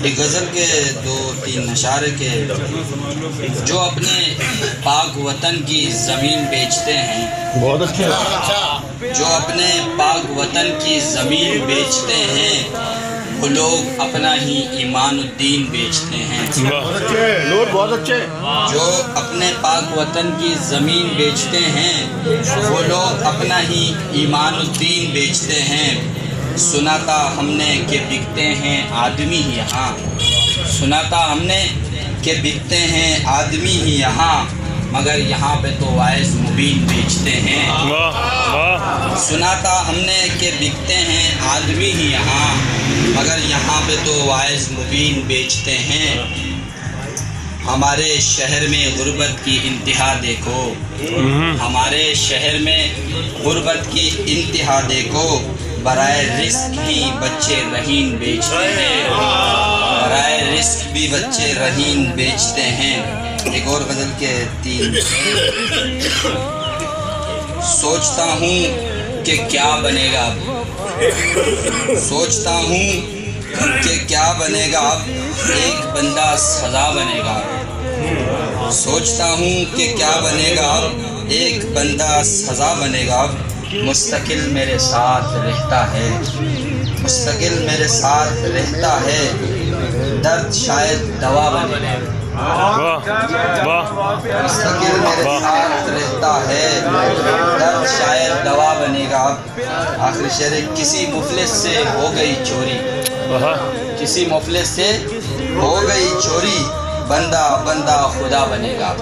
ایک غزل کے 2-3 اشعار کے جو اپنے پاک وطن کی زمین بیچتے ہیں، بہت اچھے، جو اپنے پاک وطن کی زمین بیچتے ہیں، وہ لوگ اپنا ہی ایمان الدین بیچتے ہیں۔ بہت اچھے، جو اپنے پاک وطن کی زمین بیچتے ہیں، وہ لوگ اپنا ہی ایمان الدین بیچتے ہیں۔ سنا تھا ہم نے کہ بکتے ہیں آدمی ہی یہاں، سنا تھا ہم نے کہ بکتے ہیں آدمی ہی یہاں، مگر یہاں پہ تو وائز مبین بیچتے ہیں۔ سنا تھا ہم نے کہ بکتے ہیں آدمی ہی یہاں، مگر یہاں پہ تو وائز مبین بیچتے ہیں۔ ہمارے شہر میں غربت کی انتہا دیکھو، ہمارے شہر میں غربت کی انتہا دیکھو، برائے رزق ہی بچے رہین بیچتے ہیں، برائے رزق بھی بچے رہین بیچتے ہیں۔ ایک اور غزل کے 3 سوچتا ہوں کہ کیا بنے گا اب، سوچتا ہوں کہ کیا بنے گا اب، ایک بندہ سزا بنے گا، سوچتا ہوں کہ کیا بنے گا اب، ایک بندہ سزا بنے گا اب، مستقل میرے ساتھ رہتا ہے، مستقل میرے ساتھ رہتا ہے، درد شاید دوا بنے گا، مستقل میرے ساتھ رہتا ہے، درد شاید دوا بنے گا۔ آخری شعر، کسی مفلس سے ہو گئی چوری، کسی مفلس سے ہو گئی چوری، بندہ بندہ خدا بنے گا۔